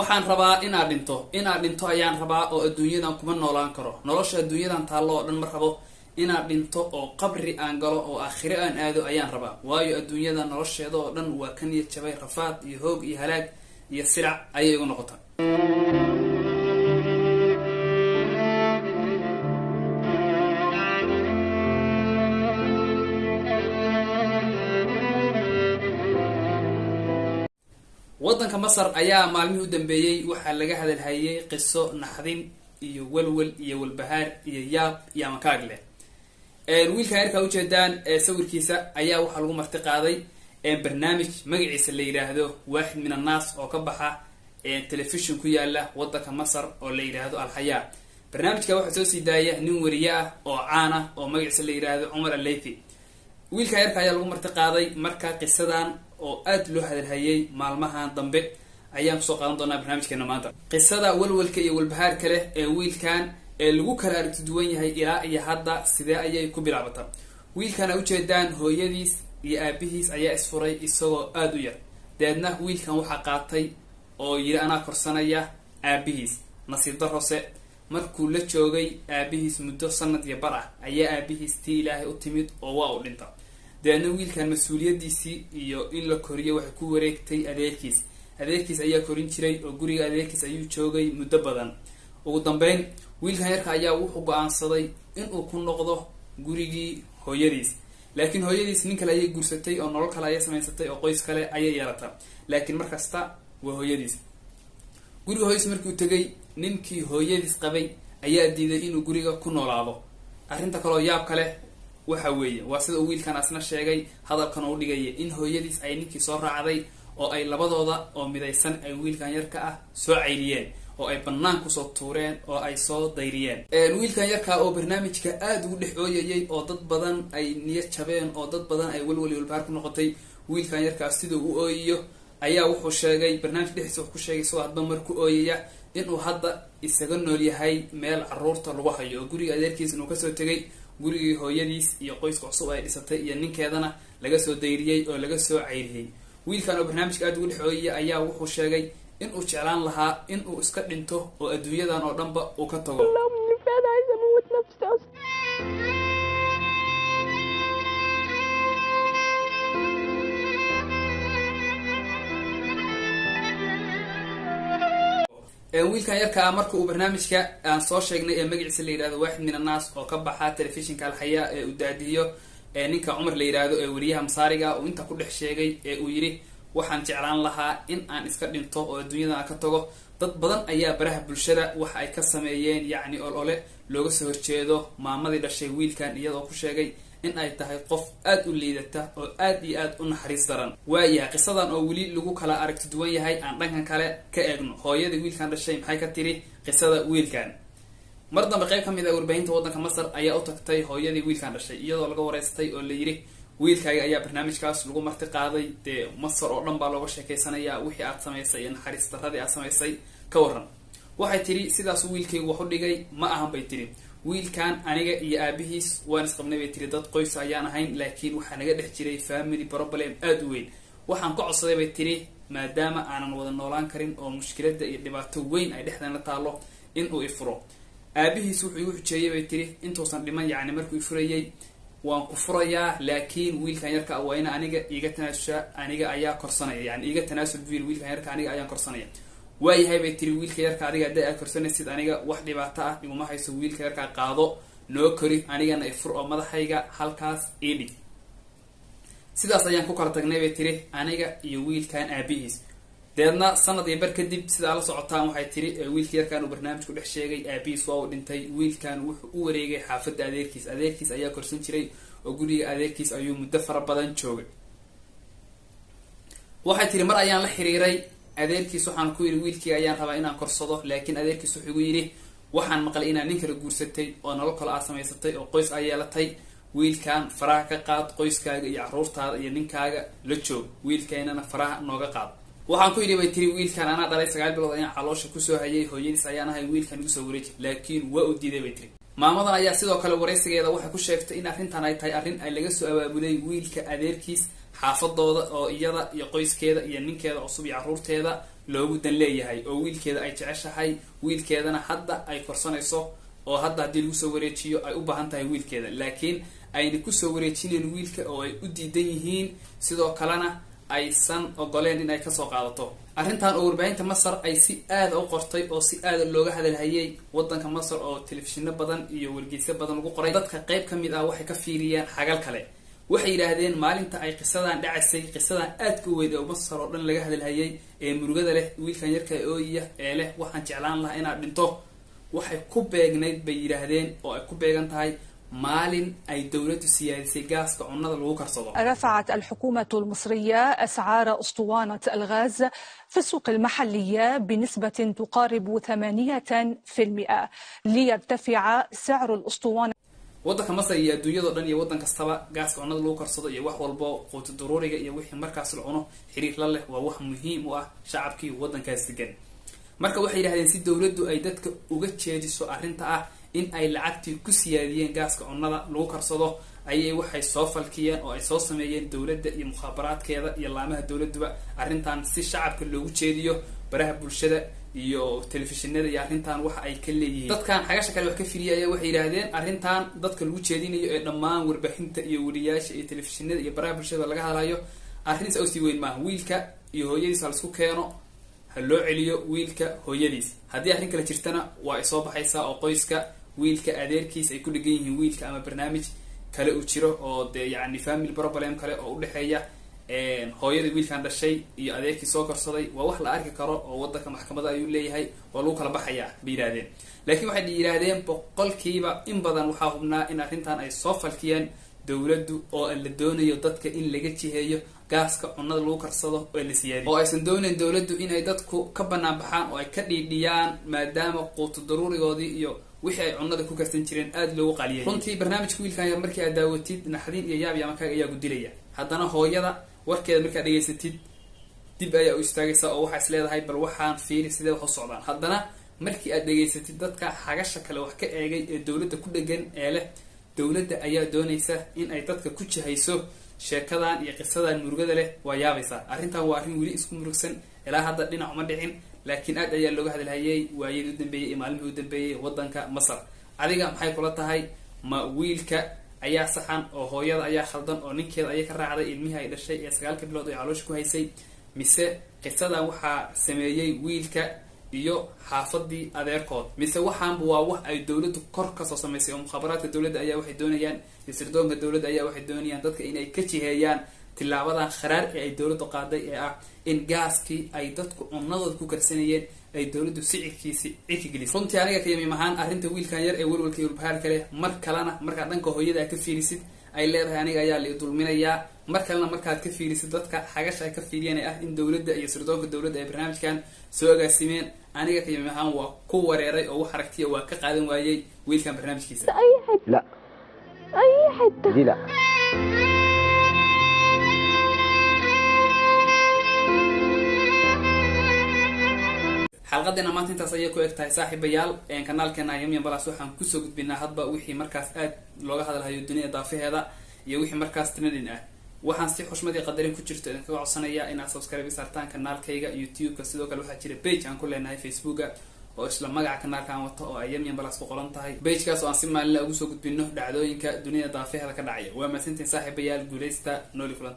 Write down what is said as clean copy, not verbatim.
waxaan rabaa inaad dhinto ayaan rabaa oo adduunyadan kuma noolaan karo. nolosha adduunyadan taallo oo dhan ma rabo. inaad dhinto oo qabri aan galo oo aakhire aan aado ayaan rabaa. waayo adduunyada nolosheeda oo dhan waa ka niyad jabay, rafaad iyo hoog iyo halaag iyo silac ayay igu noqotay. waddanka Masar ayaa maalmihii u dambeeyay waxaa laga hadalhayay qiso naxdin iyo walwal iyo walbahaar iyo yaab iyo amakaag leh. wiilka yarka u jeedaan sawirkiisa ayaa waxaa lagu marti qaaday barnaamij magaciisa la yiraahdo waaxid min annaas oo ka baxa telefishin ku yaala waddanka Masar oo la yiraahdo Al-Hayaa. barnaamijka waxaa soo sii daaya nin wariye ah oo caan ah oo magaciisa la yiraahdo Umar Al-Laythi. wiilka yarka ayaa lagu marti qaaday marka qisadan oo aad loo hadalhayay maalmahan dambe ayaan kusoo qaadan doonaa barnaamijkeena maanta. qisada walwalka iyo walbahaarka leh ee wiilkan ee lagu kala aragti duwan yahay ilaa iyo hadda sidee ayay ku bilaabatay. wiilkana ujeedaan hooyadiis iyo aabihiis ayaa isfuray isagoo aad u yar. deedna wiilkan waxaa qaatay oo yiri anaa korsanaya aabihiis. nasiib darrose markuu la joogay aabihiis muddo sanad iyo bar ah ayaa aabihiis tii ilaahay u timid oo waa u dhintay. deedna wiilkan mas-uuliyadiisii iyo in la koriyo waxay ku wareegtay adeerkiis ayaa korin jiray oo guriga adeerkiis ayuu joogay muddo badan. ugu dambeyn wiilkan yarka ayaa wuxuu go-aansaday inuu ku noqdo gurigii hooyadiis. laakiin hooyadiis nin kale ayay guursatay oo nolol kale ayay samaysatay oo qoys kale ayay yeelatay. laakiin markasta waa hooyadiis. guriga hooyadiis markuu tegay ninkii hooyadiis qabay ayaa diiday inuu guriga ku noolaado. arrinta kaloo yaab kale waxa weeye waa sida uu wiilkan asna sheegay hadalkan uu dhigay in hooyadiis ay ninkii soo raacday oo ay labadooda oo midaysan ay wiilkan yarka ah soo cayriyeen oo ay bannaan kusoo tuureen oo ay soo dayriyeen. wiilkan yarka oo barnaamijka aad ugu dhex ooyayay oo dad badan ay niyad jabeen oo dad badan ay walwal walbahaar ku noqotay. wiilkan yarka siduu u ooyayo ayaa wuxuu sheegay barnaamij dhexdiisa wuxuu ku sheegay soo hadba mar ku ooyaya inuu hadda isaga nool yahay meel caruurta lagu hayo oo guriga adeerkiis inuu kasoo tegay gurigii hooyadiis iyo qoyska cusub ay dhisatay iyo ninkeedana laga soo dayriyay oo laga soo cayriyay. wiilkan oo barnaamijka aad ugu dhex ooyaya ayaa wuxuu sheegay inuu jeclaan lahaa inuu iska dhinto oo adduunyadan oo dhanba uu ka tago. wiilkan yarka marka uu barnaamijka aan soo sheegnay ee magaciisa la yiraahdo waaxid min annaas oo ka baxa telefishinka Al-Hayaa ee uu daadiyo ninka Umar la yiraahdo ee wariyaha Masaariga uu inta ku dhex sheegay ee uu yiri waxaan jeclaan lahaa in aan iska dhinto oo adduunyadan ka tago. dad badan ayaa baraha bulshada waxa ay ka sameeyeen yacni olole looga soo horjeedo maamadii dhashay wiilkan iyadoo ku sheegay in ay tahay qof aad u liidata oo aad iyo aad u naxariis daran. waayahay qisadan oo weli lagu kala aragti duwan yahay aan dhankan kale ka eegno. hooyadii wiilkan dhashay maxay ka tiri qisada wiilkan. mar dambe qayb kamid ah warbaahinta waddanka Masar ayaa u tagtay hooyadii wiilkan dhashay iyadoo laga wareystay oo la yiri wiilkaaga ayaa barnaamijkaas lagu marti qaaday dee Masar oo dhan baa looga sheekeysanayaa wixii aad samaysay iyo naxariis darradii aad samaysay ka waran. waxay tiri sidaas wiilkaygu wax u dhigay ma ahan bay tiri. wiilkan aniga iyo aabihiis waan isqabnay bay tiri. dad qoys ayaan ahayn laakiin waxaa naga dhex jiray family problem aad u weyn. waxaan ka codsaday bay tiri maadaama aanan wada noolaan karin oo mushkilada iyo dhibaato weyn ay dhexdeena taalo inuu ifuro. aabihiis wuxuu igu xujeeyay bay tiri intuusan dhiman yacni markuu ifurayay waan ku furayaa laakiin wiilkan yarka waa in aniga iiga tanaasusha aniga ayaa korsanaya yacni iiga tanaasul wiilkan yarka aniga ayaan korsanaya. waayahay bay tiri wiilka yarka adiga hadday aad korsanaysid aniga wax dhibaato ah iguma hayso. wiilka yarka qaado noo kori anigana ifur oo madaxayga halkaas ii dhig. sidaas ayaan ku kala tagnay bay tiri aniga iyo wiilkan aabihiis. deedna sanad iyo bar kadib sidaa la socotaan waxay tiri wiilka yarkan uu barnaamij ku dhex sheegay aabihiis waa uu dhintay. wiilkan wuxuu u wareegay xaafadda adeerkiis ayaa korsan jiray oo guriga adeerkiis ayuu muddo fara badan joogay. waxay tiri mar ayaan la xiriiray adeerkiis waxaan ku yiri wiilkii ayaan rabaa inaan korsado laakiin adeerkiis wuxuu igu yiri waxaan maqlay inaad nin kale guursatay oo nolol kale aad samaysatay oo qoys ay yeelatay. wiilkan faraha ka qaad qoyskaaga iyo caruurtaada iyo ninkaaga la joog. wiilkaynana faraha nooga qaad. waxaan ku yidhi bay tiri wiilkan anaa dhalay 9 bilood ayaan caloosha kusoo hayay hooyadiis ayaan ahay wiilkan igu soo wareeji laakiin waa u diiday bay tiri. maamadan ayaa sidoo kale wareysigeeda waxay ku sheegtay in arrintan ay tahay arrin ay laga soo abaabulay wiilka adeerkiis xaafadooda oo iyada iyo qoyskeeda iyo ninkeeda cusub iyo caruurteeda loogu dan leeyahay oo wiilkeeda ay jeceshahay, wiilkeedana hadda ay korsanayso, oo hadda haddii lagu soo wareejiyo ay u baahan tahay wiilkeeda, laakiin ayna kusoo wareejineen wiilka oo ay u diidan yihiin, sidoo kalena aysan ogoleen in ay kasoo qaadato. arrintan oo warbaahinta Masar ay si aad u qortay oo si aad looga hadalhayay wadanka Masar oo telefishinno badan iyo wargeyso badan lagu qoray, dadka qayb kamid ah waxay ka fiiriyeen xagal kale. waxay yiraahdeen maalinta ay qisadan dhacaysay, qisadan aad ku weyn oo Masar oo dhan laga hadalhayay ee murugada leh, wiilkan yarka ooyiya ee leh waxaan jeclaan lahaa inaad dhinto, waxay ku beegnayd bay yiraahdeen oo ay ku beegan tahay maalin ay dawladdu siyaadisay gaaska cunnada lagu karsado. رفعت الحكومة المصرية أسعار أسطوانة الغاز في السوق المحلية بنسبة تقارب 8% ليرتفع سعر الأسطوانة. waddanka Masar iyo adduunyada dhan iyo waddan kastaba gaaska cunnada lagu karsado iyo wax walba quuto daruuriga iyo wixii markaas la cuno xiriir la leh waa wax muhiim u ah shacabkii waddankaas degan. marka waxay yiraahdeen si dawladdu ay dadka uga jeediso arrinta ah in ay lacagtii ku siyaadiyeen gaaska cunnada lagu karsado, ayay waxay soo falkiyeen oo ay soo sameeyeen dawladda iyo mukhaabaraadkeeda iyo laamaha dawladduba arrintan si shacabka loogu jeediyo baraha bulshada iyo telefishinada iyo arrintan waxa ay ka leeyihiin. dadkan xagasha kale wax ka firiyay waxay yiraahdeen arrintan dadka lagu jeedinayo ee dhammaan warbaahinta iyo wariyaasha iyo telefishinada iyo baraha bulshada laga hadlayo arrinta oo si weyn ma wiilka iyo hooyadiisa la isku keeno ha loo celiyo wiilka hooyadiis. haddii arrin kale jirtana waa ay soo baxaysaa oo qoyska wiilka adeerkiis ay ku dhigan yihiin wiilka ama barnaamij kale uu jiro oo de yani family problem kale oo u dhaxeeya hooyada wiilkan dhashay iyo adeerkii soo korsaday, waa wax la arki karo oo wadanka maxkamadda ayuu leeyahay waa lagu kala baxayaa bay yiraahdeen. laakiin waxay yiraahdeen boqolkiiba in badan waxaa hubnaa in arrintan ay soo falkiyeen dawladdu oo la doonayo dadka in laga jiheeyo gaaska cunnada lagu karsado oo la siyaadiyo, oo aysan doonayn dawladdu inay dadku ka banaan baxaan oo ay ka dhiidhiyaan maadaama quuto daruurigoodii iyo wixii ay cunnada ku karsan jireen aad loogu qaliyay. runtii barnaamijka wiilkan yar markii aad daawatid naxdin iyo yaab ama kaaga ayaa gudilaya, haddana hooyada warkeeda markaad dhageysatid dib ayaa u istaagaysaa oo waxaa is leedahay bal waxaan fiiri sidee wax u socdaan. haddana markii aad dhageysatid dadka xagasha kale wax ka eegay ee dawladda ku dhegan ee leh dawladda ayaa doonaysa in ay dadka ku jihayso sheekadan iyo qisadan murugada leh, waa yaabaysaa. arrintan waa arrin weli isku murugsan, ilaa hadda dhinac uma dhicin, laakiin aad ayaa looga hadalhayay waayadii u dambeeyay iyo maalmihii u dambeeyay waddanka Masar. adiga maxay kula tahay? ma wiilka ayaa saxan oo hooyada ayaa khaldan oo ninkeeda ayaa ka raacday ilmihii ay dhashay ee 9 bilood ay caloosha ku haysay, mise qisadan waxaa sameeyay wiilka iyo xaafadii adeerkood, mise waxaanba waa wax ay dawladdu kor ka soo sameysay oo mukhaabaraadka dawladda ayaa waxay doonayaan iyo sirdoonka dawladda ayaa waxay doonayaan dadka inay ka jiheeyaan tilaabadan kharaar ee ay dawladdu qaaday ee ah in gaaskii ay dadku cunnadooda ku karsanayeen ay dawladdu sicirkiisi cirki gelisay. runtii aniga ka yimid ahaan arrinta wiilkan yar ee walwalka iyo walbahaar kale mar kalena markaad dhanka hooyada ka fiirisid ay leedahay aniga ayaa la dulminayaa, mar kalena markaad ka fiirisid dadka xagasha ay ka fiiriyeen ee ah in dawladda iyo sirdoonka dawladda ay barnaamijkan soo agaasimeen, aniga ka yimid ahaan waa ku wareeray oo wax aragtiya waa ka qaadan waayay wiilkan barnaamijkiisa. لا أي حتة دي لا xalqadeena maanta intaas ayay ku eg tahay saaxiibayaal. kanaalkeena Yamyam Plus waxaan kusoo gudbinaa hadba wixii markaas aad looga hadalhayo dunida daafaheeda iyo wixii markaas trending ah. waxaan si xushmad iyo qadarin ku jirto idinkaga codsanayaa inaad subscribe saartaan kanaalkayga YouTube-ka, sidoo kale waxaa jira page aan ku leenahay Facebook-ga oo isla magaca kanaalkan wato oo Yamyam Plus ku qoran tahay. page-kaas oo aan si maalinle ugu soo gudbino dhacdooyinka dunida daafaheeda ka dhacaya. waa maasantiin saaxiibayaal, guuleysta nooli kulan.